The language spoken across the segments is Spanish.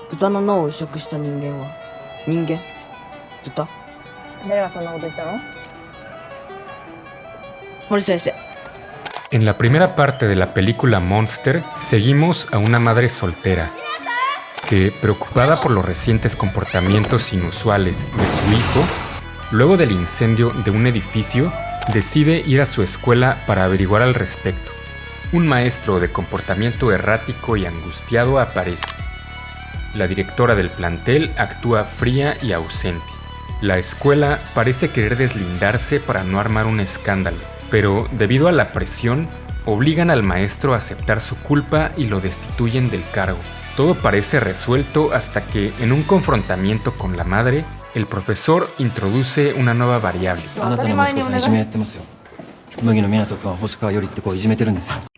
豚の脳を移植した人間は人間？豚？誰がそんなこと言ったの？森先生。 En la primera parte de la película Monster, seguimos a una madre soltera que, preocupada por los recientes comportamientos inusuales de su hijo, luego del incendio de un edificio, decide ir a su escuela para averiguar al respecto. Un maestro de comportamiento errático y angustiado aparece. La directora del plantel actúa fría y ausente. La escuela parece querer deslindarse para no armar un escándalo, pero debido a la presión, obligan al maestro a aceptar su culpa y lo destituyen del cargo. Todo parece resuelto hasta que, en un confrontamiento con la madre, el profesor introduce una nueva variable.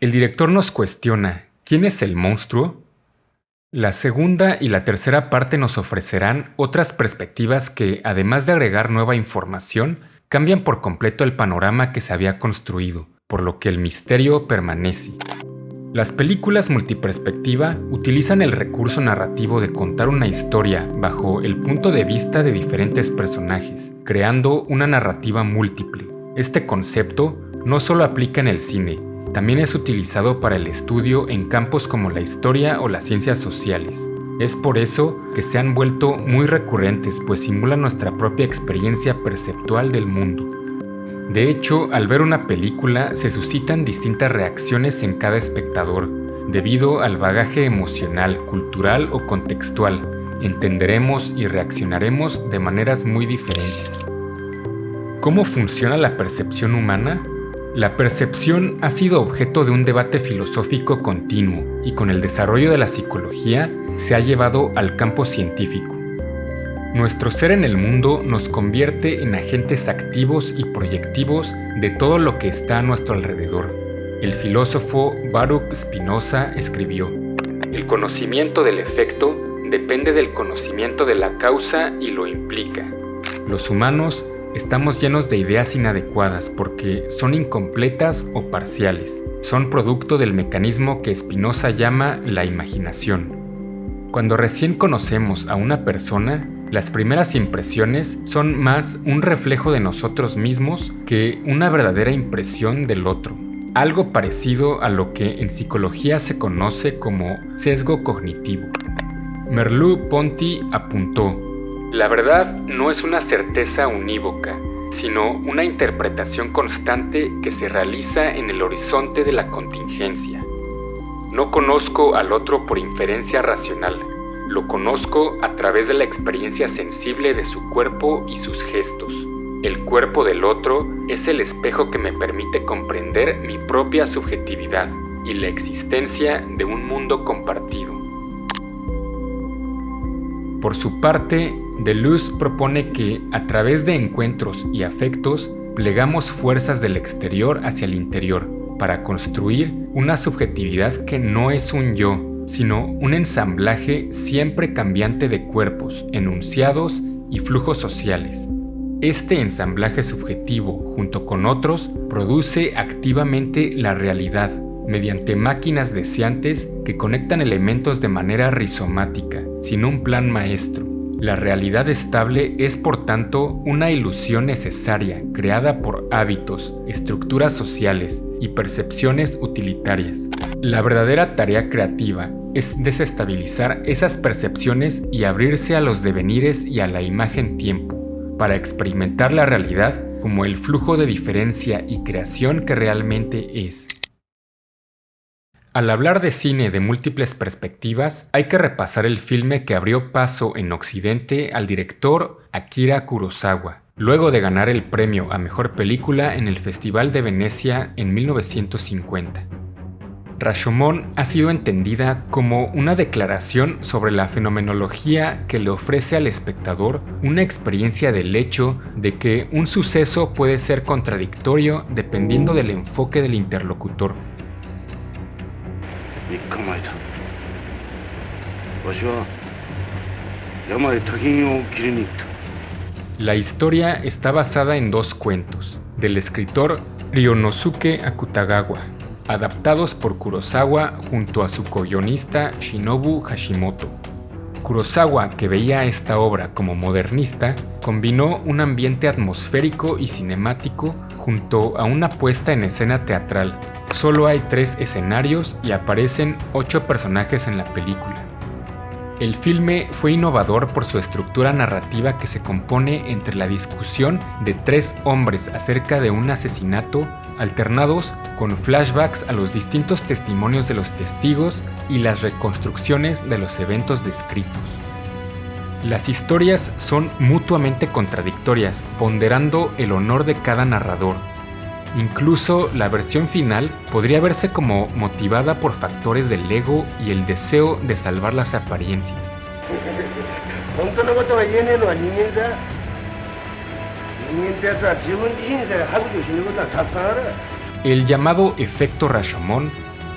El director nos cuestiona, ¿quién es el monstruo? La segunda y la tercera parte nos ofrecerán otras perspectivas que, además de agregar nueva información, cambian por completo el panorama que se había construido, por lo que el misterio permanece. Las películas multiperspectiva utilizan el recurso narrativo de contar una historia bajo el punto de vista de diferentes personajes, creando una narrativa múltiple. Este concepto no solo aplica en el cine, también es utilizado para el estudio en campos como la historia o las ciencias sociales. Es por eso que se han vuelto muy recurrentes, pues simulan nuestra propia experiencia perceptual del mundo. De hecho, al ver una película se suscitan distintas reacciones en cada espectador, debido al bagaje emocional, cultural o contextual. Entenderemos y reaccionaremos de maneras muy diferentes. ¿Cómo funciona la percepción humana? La percepción ha sido objeto de un debate filosófico continuo y con el desarrollo de la psicología se ha llevado al campo científico. Nuestro ser en el mundo nos convierte en agentes activos y proyectivos de todo lo que está a nuestro alrededor. El filósofo Baruch Spinoza escribió: "El conocimiento del efecto depende del conocimiento de la causa y lo implica". Los humanos estamos llenos de ideas inadecuadas porque son incompletas o parciales. Son producto del mecanismo que Spinoza llama la imaginación. Cuando recién conocemos a una persona, las primeras impresiones son más un reflejo de nosotros mismos que una verdadera impresión del otro. Algo parecido a lo que en psicología se conoce como sesgo cognitivo. Merleau-Ponty apuntó: "La verdad no es una certeza unívoca, sino una interpretación constante que se realiza en el horizonte de la contingencia. No conozco al otro por inferencia racional, lo conozco a través de la experiencia sensible de su cuerpo y sus gestos. El cuerpo del otro es el espejo que me permite comprender mi propia subjetividad y la existencia de un mundo compartido". Por su parte, Deleuze propone que, a través de encuentros y afectos, plegamos fuerzas del exterior hacia el interior, para construir una subjetividad que no es un yo, sino un ensamblaje siempre cambiante de cuerpos, enunciados y flujos sociales. Este ensamblaje subjetivo, junto con otros, produce activamente la realidad, mediante máquinas deseantes que conectan elementos de manera rizomática, sin un plan maestro. La realidad estable es, por tanto, una ilusión necesaria creada por hábitos, estructuras sociales y percepciones utilitarias. La verdadera tarea creativa es desestabilizar esas percepciones y abrirse a los devenires y a la imagen-tiempo, para experimentar la realidad como el flujo de diferencia y creación que realmente es. Al hablar de cine de múltiples perspectivas, hay que repasar el filme que abrió paso en Occidente al director Akira Kurosawa, luego de ganar el premio a Mejor Película en el Festival de Venecia en 1950. Rashomon ha sido entendida como una declaración sobre la fenomenología que le ofrece al espectador una experiencia del hecho de que un suceso puede ser contradictorio dependiendo del enfoque del interlocutor. La historia está basada en dos cuentos, del escritor Ryonosuke Akutagawa, adaptados por Kurosawa junto a su co-guionista Shinobu Hashimoto. Kurosawa, que veía esta obra como modernista, combinó un ambiente atmosférico y cinemático junto a una puesta en escena teatral. Solo hay 3 escenarios y aparecen 8 personajes en la película. El filme fue innovador por su estructura narrativa que se compone entre la discusión de 3 hombres acerca de un asesinato, alternados con flashbacks a los distintos testimonios de los testigos y las reconstrucciones de los eventos descritos. Las historias son mutuamente contradictorias, ponderando el honor de cada narrador. Incluso la versión final podría verse como motivada por factores del ego y el deseo de salvar las apariencias. El llamado efecto Rashomon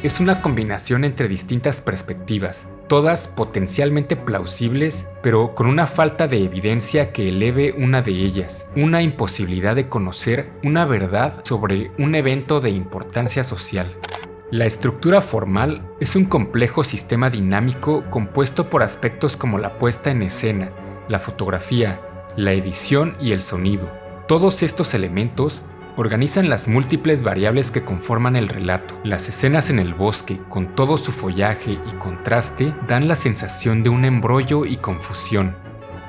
es una combinación entre distintas perspectivas, todas potencialmente plausibles, pero con una falta de evidencia que eleve una de ellas, una imposibilidad de conocer una verdad sobre un evento de importancia social. La estructura formal es un complejo sistema dinámico compuesto por aspectos como la puesta en escena, la fotografía, la edición y el sonido. Todos estos elementos organizan las múltiples variables que conforman el relato. Las escenas en el bosque, con todo su follaje y contraste, dan la sensación de un embrollo y confusión.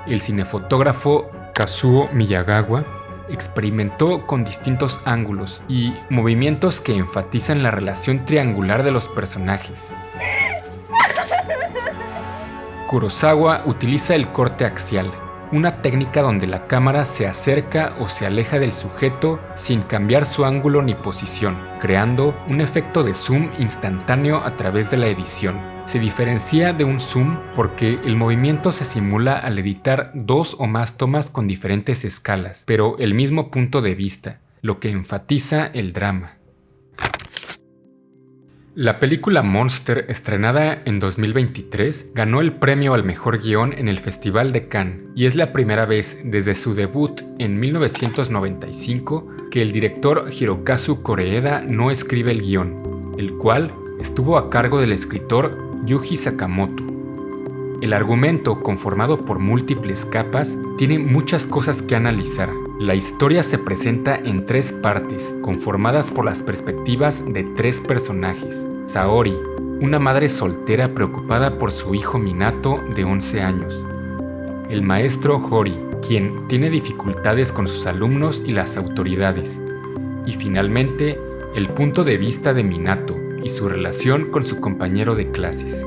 El cinefotógrafo Kazuo Miyagawa experimentó con distintos ángulos y movimientos que enfatizan la relación triangular de los personajes. Kurosawa utiliza el corte axial, una técnica donde la cámara se acerca o se aleja del sujeto sin cambiar su ángulo ni posición, creando un efecto de zoom instantáneo a través de la edición. Se diferencia de un zoom porque el movimiento se simula al editar 2 o más tomas con diferentes escalas, pero el mismo punto de vista, lo que enfatiza el drama. La película Monster, estrenada en 2023, ganó el premio al mejor guión en el Festival de Cannes, y es la primera vez desde su debut en 1995 que el director Hirokazu Koreeda no escribe el guión, el cual estuvo a cargo del escritor Yuji Sakamoto. El argumento, conformado por múltiples capas, tiene muchas cosas que analizar. La historia se presenta en 3 partes, conformadas por las perspectivas de 3 personajes. Saori, una madre soltera preocupada por su hijo Minato de 11 años. El maestro Hori, quien tiene dificultades con sus alumnos y las autoridades. Y finalmente, el punto de vista de Minato y su relación con su compañero de clases.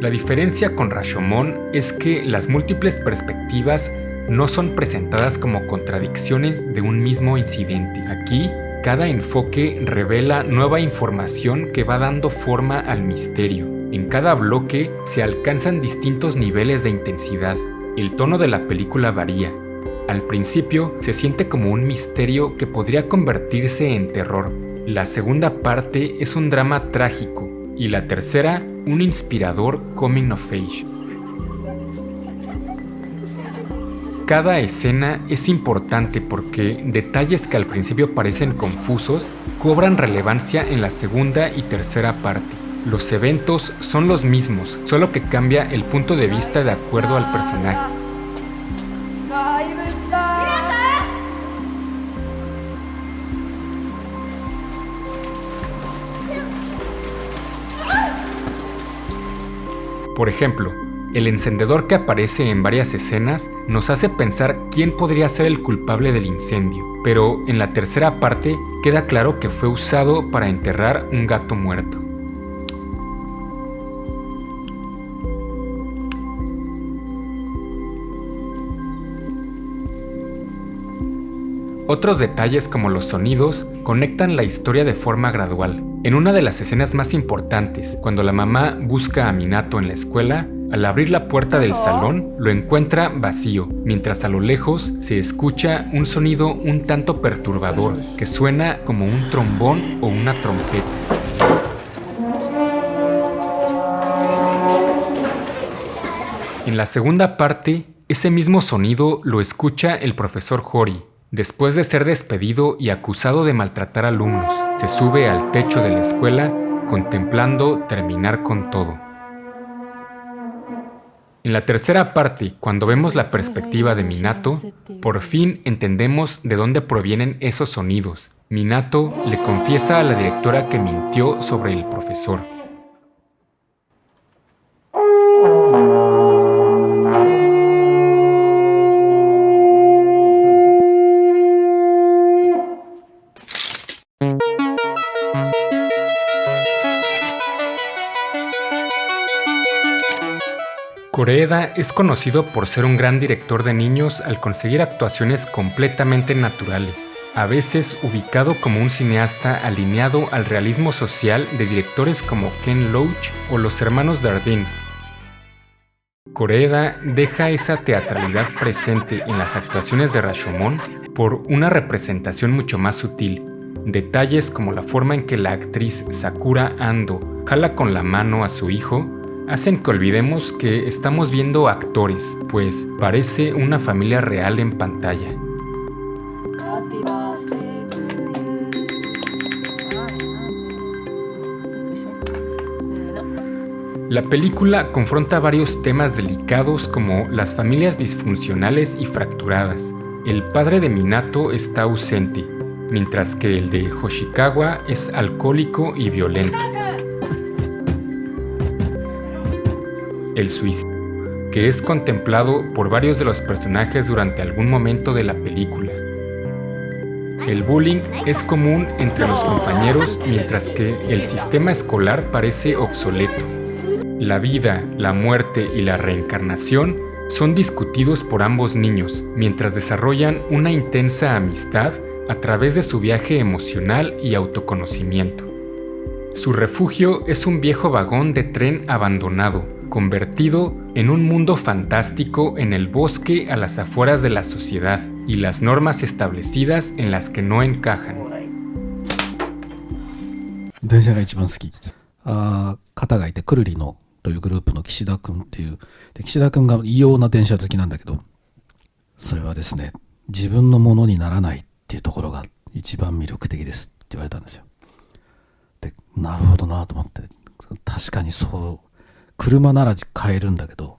La diferencia con Rashomon es que las múltiples perspectivas no son presentadas como contradicciones de un mismo incidente. Aquí, cada enfoque revela nueva información que va dando forma al misterio. En cada bloque se alcanzan distintos niveles de intensidad. El tono de la película varía. Al principio se siente como un misterio que podría convertirse en terror. La segunda parte es un drama trágico y la tercera un inspirador coming of age. Cada escena es importante porque detalles que al principio parecen confusos cobran relevancia en la segunda y tercera parte. Los eventos son los mismos, solo que cambia el punto de vista de acuerdo al personaje. Por ejemplo, el encendedor que aparece en varias escenas nos hace pensar quién podría ser el culpable del incendio, pero en la tercera parte queda claro que fue usado para enterrar un gato muerto. Otros detalles como los sonidos conectan la historia de forma gradual. En una de las escenas más importantes, cuando la mamá busca a Minato en la escuela, al abrir la puerta del salón lo encuentra vacío, mientras a lo lejos se escucha un sonido un tanto perturbador que suena como un trombón o una trompeta. En la segunda parte, ese mismo sonido lo escucha el profesor Hori. Después de ser despedido y acusado de maltratar alumnos, se sube al techo de la escuela contemplando terminar con todo. En la tercera parte, cuando vemos la perspectiva de Minato, por fin entendemos de dónde provienen esos sonidos. Minato le confiesa a la directora que mintió sobre el profesor. Koreeda es conocido por ser un gran director de niños al conseguir actuaciones completamente naturales, a veces ubicado como un cineasta alineado al realismo social de directores como Ken Loach o los hermanos Dardenne. Koreeda deja esa teatralidad presente en las actuaciones de Rashomon por una representación mucho más sutil. Detalles como la forma en que la actriz Sakura Ando jala con la mano a su hijo hacen que olvidemos que estamos viendo actores, pues parece una familia real en pantalla. La película confronta varios temas delicados como las familias disfuncionales y fracturadas. El padre de Minato está ausente, mientras que el de Hoshikawa es alcohólico y violento. El suicidio, que es contemplado por varios de los personajes durante algún momento de la película. El bullying es común entre los compañeros, mientras que el sistema escolar parece obsoleto. La vida, la muerte y la reencarnación son discutidos por ambos niños, mientras desarrollan una intensa amistad a través de su viaje emocional y autoconocimiento. Su refugio es un viejo vagón de tren abandonado, convertido en un mundo fantástico en el bosque a las afueras de la sociedad y las normas establecidas en las que no encajan. 電車が一番好き。方がいてくるりのというグループの岸田くんっていう。で岸田くんが異様な電車好きなんだけど、それはですね、自分のものにならないっていうところが一番魅力的ですって言われたんですよ。で、なるほどなと思って、確かにそう。車なら買えるんだけど、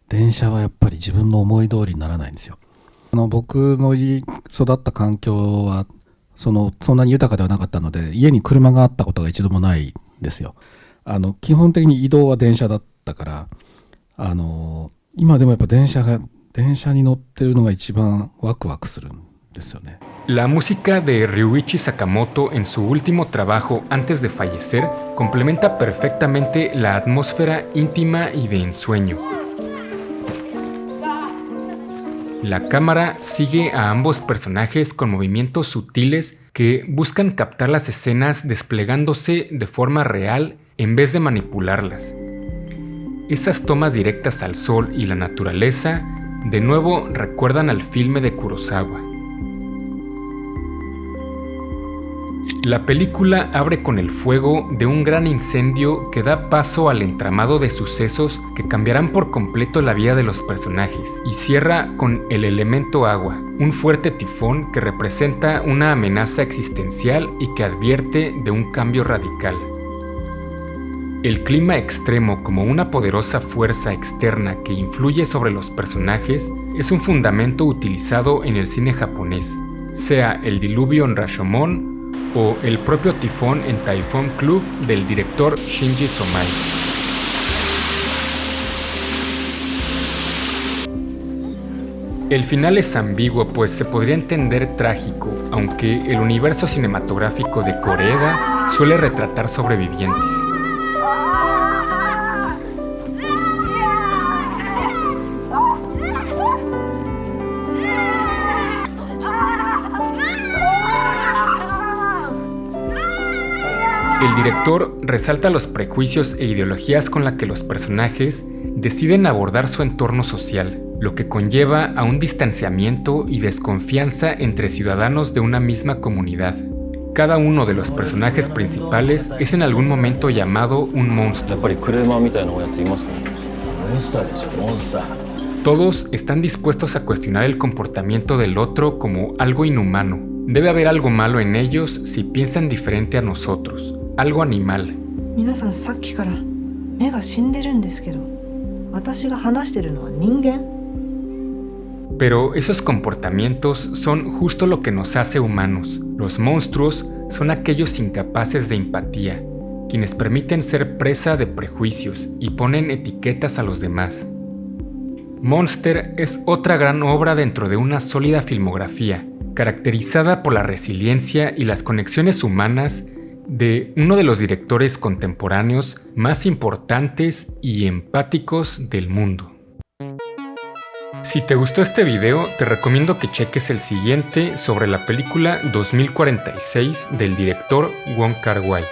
電車はやっぱり自分の思い通りにならないんですよ。僕の育った環境はそんなに豊かではなかったので、家に車があったことが一度もないんですよ。基本的に移動は電車だったから、今でもやっぱ電車に乗ってるのが一番ワクワクするんですよね。La música de Ryuichi Sakamoto en su último trabajo antes de fallecer complementa perfectamente la atmósfera íntima y de ensueño. La cámara sigue a ambos personajes con movimientos sutiles que buscan captar las escenas desplegándose de forma real en vez de manipularlas. Esas tomas directas al sol y la naturaleza de nuevo recuerdan al filme de Kurosawa. La película abre con el fuego de un gran incendio que da paso al entramado de sucesos que cambiarán por completo la vida de los personajes y cierra con el elemento agua, un fuerte tifón que representa una amenaza existencial y que advierte de un cambio radical. El clima extremo como una poderosa fuerza externa que influye sobre los personajes es un fundamento utilizado en el cine japonés, sea el diluvio en Rashomon o el propio tifón en Typhoon Club del director Shinji Somai. El final es ambiguo, pues se podría entender trágico, aunque el universo cinematográfico de Koreeda suele retratar sobrevivientes. El director resalta los prejuicios e ideologías con las que los personajes deciden abordar su entorno social, lo que conlleva a un distanciamiento y desconfianza entre ciudadanos de una misma comunidad. Cada uno de los personajes principales es en algún momento llamado un monstruo. Todos están dispuestos a cuestionar el comportamiento del otro como algo inhumano. Debe haber algo malo en ellos si piensan diferente a nosotros, algo animal. 私が話してるのは人間？ Pero esos comportamientos son justo lo que nos hace humanos. Los monstruos son aquellos incapaces de empatía, quienes permiten ser presa de prejuicios y ponen etiquetas a los demás. Monster es otra gran obra dentro de una sólida filmografía, caracterizada por la resiliencia y las conexiones humanas de uno de los directores contemporáneos más importantes y empáticos del mundo. Si te gustó este video, te recomiendo que cheques el siguiente sobre la película 2046 del director Wong Kar-wai.